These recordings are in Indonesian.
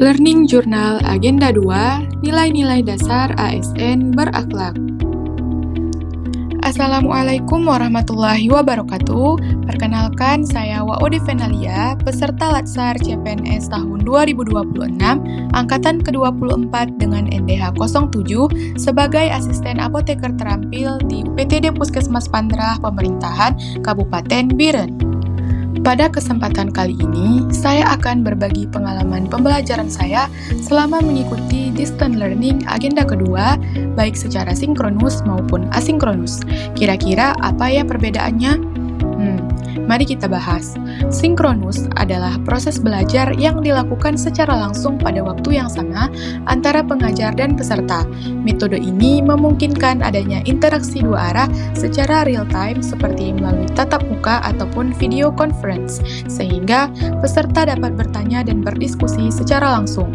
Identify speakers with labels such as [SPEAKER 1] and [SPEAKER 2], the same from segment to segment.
[SPEAKER 1] Learning Journal Agenda 2, Nilai-nilai dasar ASN berakhlak. Assalamualaikum warahmatullahi wabarakatuh. Perkenalkan, saya Waode Venalia, peserta Latsar CPNS tahun 2026, angkatan ke-24 dengan NDH 07 sebagai asisten apoteker terampil di UPTD Puskesmas Pandrah Pemerintahan Kabupaten Biren. Pada kesempatan kali ini, saya akan berbagi pengalaman pembelajaran saya selama mengikuti distance learning agenda kedua, baik secara sinkronus maupun asinkronus. Kira-kira apa ya perbedaannya? Mari kita bahas. Sinkronus adalah proses belajar yang dilakukan secara langsung pada waktu yang sama antara pengajar dan peserta. Metode ini memungkinkan adanya interaksi dua arah secara real time seperti melalui tatap muka ataupun video conference, sehingga peserta dapat bertanya dan berdiskusi secara langsung.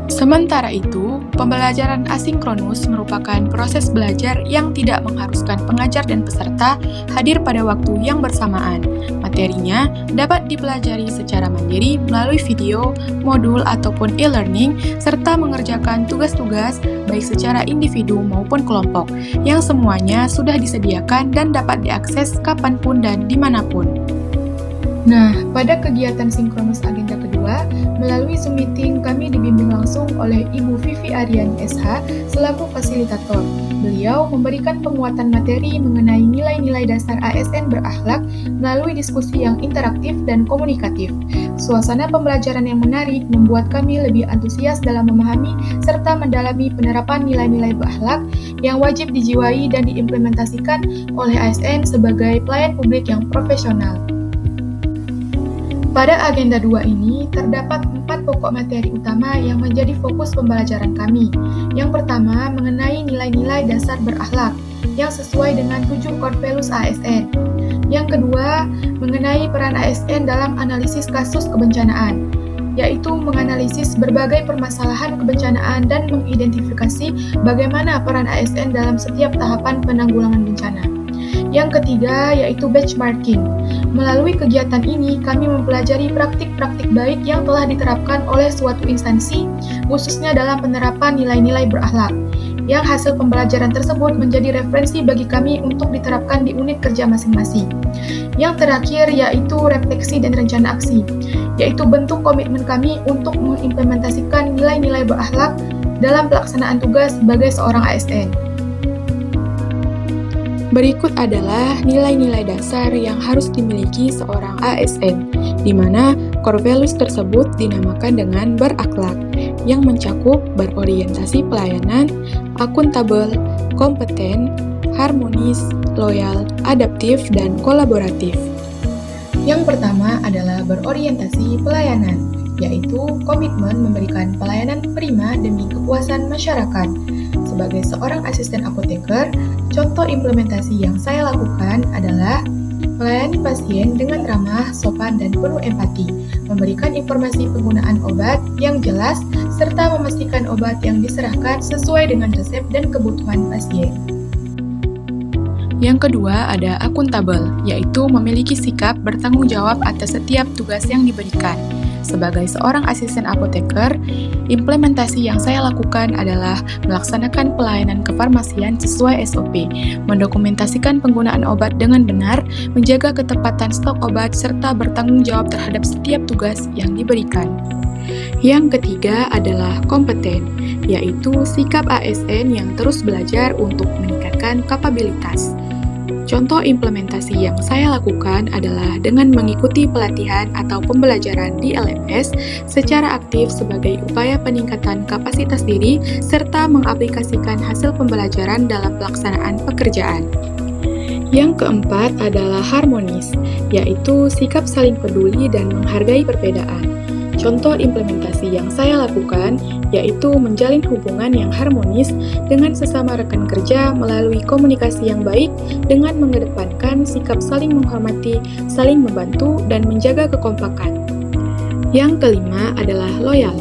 [SPEAKER 1] Sementara itu, pembelajaran asinkronus merupakan proses belajar yang tidak mengharuskan pengajar dan peserta hadir pada waktu yang bersamaan. Materinya dapat dipelajari secara mandiri melalui video, modul, ataupun e-learning, serta mengerjakan tugas-tugas baik secara individu maupun kelompok, yang semuanya sudah disediakan dan dapat diakses kapanpun dan dimanapun. Nah, pada kegiatan sinkronus agenda kedua, melalui Zoom meeting kami dibimbing langsung oleh Ibu Vivi Aryani SH selaku fasilitator. Beliau memberikan penguatan materi mengenai nilai-nilai dasar ASN berakhlak melalui diskusi yang interaktif dan komunikatif. Suasana pembelajaran yang menarik membuat kami lebih antusias dalam memahami serta mendalami penerapan nilai-nilai berakhlak yang wajib dijiwai dan diimplementasikan oleh ASN sebagai pelayan publik yang profesional. Pada agenda 2 ini, terdapat 4 pokok materi utama yang menjadi fokus pembelajaran kami. Yang pertama, mengenai nilai-nilai dasar berakhlak, yang sesuai dengan 7 core values ASN. Yang kedua, mengenai peran ASN dalam analisis kasus kebencanaan, yaitu menganalisis berbagai permasalahan kebencanaan dan mengidentifikasi bagaimana peran ASN dalam setiap tahapan penanggulangan bencana. Yang ketiga, yaitu benchmarking. Melalui kegiatan ini, kami mempelajari praktik-praktik baik yang telah diterapkan oleh suatu instansi, khususnya dalam penerapan nilai-nilai berakhlak, yang hasil pembelajaran tersebut menjadi referensi bagi kami untuk diterapkan di unit kerja masing-masing. Yang terakhir, yaitu refleksi dan rencana aksi, yaitu bentuk komitmen kami untuk mengimplementasikan nilai-nilai berakhlak dalam pelaksanaan tugas sebagai seorang ASN. Berikut adalah nilai-nilai dasar yang harus dimiliki seorang ASN, di mana core values tersebut dinamakan dengan berakhlak, yang mencakup berorientasi pelayanan, akuntabel, kompeten, harmonis, loyal, adaptif, dan kolaboratif. Yang pertama adalah berorientasi pelayanan, yaitu komitmen memberikan pelayanan prima demi kepuasan masyarakat. Sebagai seorang asisten apoteker, contoh implementasi yang saya lakukan adalah melayani pasien dengan ramah, sopan, dan penuh empati, memberikan informasi penggunaan obat yang jelas, serta memastikan obat yang diserahkan sesuai dengan resep dan kebutuhan pasien. Yang kedua ada akuntabel, yaitu memiliki sikap bertanggung jawab atas setiap tugas yang diberikan. Sebagai seorang asisten apoteker, implementasi yang saya lakukan adalah melaksanakan pelayanan kefarmasian sesuai SOP, mendokumentasikan penggunaan obat dengan benar, menjaga ketepatan stok obat, serta bertanggung jawab terhadap setiap tugas yang diberikan. Yang ketiga adalah kompeten, yaitu sikap ASN yang terus belajar untuk meningkatkan kapabilitas. Contoh implementasi yang saya lakukan adalah dengan mengikuti pelatihan atau pembelajaran di LMS secara aktif sebagai upaya peningkatan kapasitas diri serta mengaplikasikan hasil pembelajaran dalam pelaksanaan pekerjaan. Yang keempat adalah harmonis, yaitu sikap saling peduli dan menghargai perbedaan. Contoh implementasi yang saya lakukan yaitu menjalin hubungan yang harmonis dengan sesama rekan kerja melalui komunikasi yang baik dengan mengedepankan sikap saling menghormati, saling membantu, dan menjaga kekompakan. Yang kelima adalah loyal,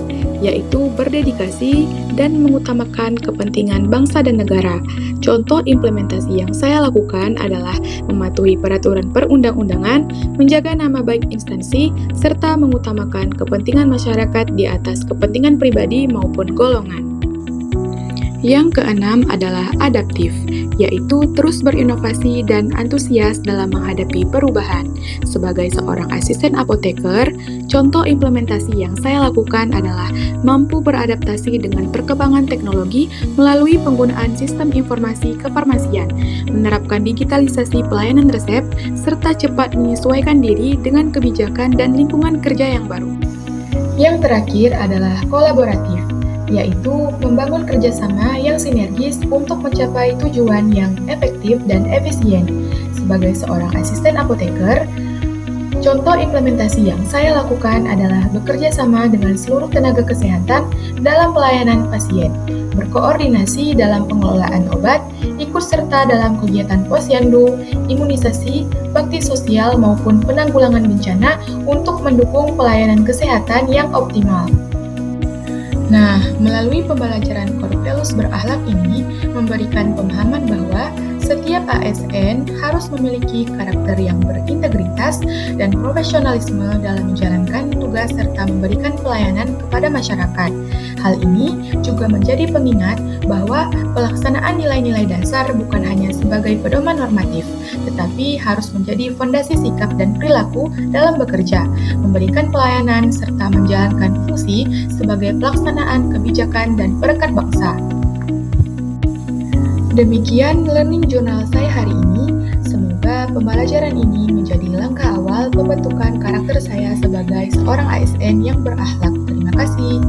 [SPEAKER 1] yaitu berdedikasi dan mengutamakan kepentingan bangsa dan negara. Contoh implementasi yang saya lakukan adalah mematuhi peraturan perundang-undangan, menjaga nama baik instansi, serta mengutamakan kepentingan masyarakat di atas kepentingan pribadi maupun golongan. Yang keenam adalah adaptif, yaitu terus berinovasi dan antusias dalam menghadapi perubahan. Sebagai seorang asisten apoteker, contoh implementasi yang saya lakukan adalah mampu beradaptasi dengan perkembangan teknologi melalui penggunaan sistem informasi kefarmasian, menerapkan digitalisasi pelayanan resep, serta cepat menyesuaikan diri dengan kebijakan dan lingkungan kerja yang baru. Yang terakhir adalah kolaboratif, yaitu membangun kerjasama yang sinergis untuk mencapai tujuan yang efektif dan efisien. Sebagai seorang asisten apoteker, contoh implementasi yang saya lakukan adalah bekerja sama dengan seluruh tenaga kesehatan dalam pelayanan pasien, berkoordinasi dalam pengelolaan obat, ikut serta dalam kegiatan posyandu, imunisasi, bakti sosial maupun penanggulangan bencana untuk mendukung pelayanan kesehatan yang optimal. Nah, melalui pembelajaran Corpelus berakhlak ini memberikan pemahaman bahwa setiap ASN harus memiliki karakter yang berintegritas dan profesionalisme dalam menjalankan tugas serta memberikan pelayanan kepada masyarakat. Hal ini juga menjadi pengingat bahwa pelaksanaan nilai-nilai dasar bukan hanya sebagai pedoman normatif, tetapi harus menjadi fondasi sikap dan perilaku dalam bekerja, memberikan pelayanan serta menjalankan fungsi sebagai pelaksanaan kebijakan dan perekat bangsa. Demikian learning journal saya hari ini. Semoga pembelajaran ini menjadi langkah awal pembentukan karakter saya sebagai seorang ASN yang berakhlak. Terima kasih.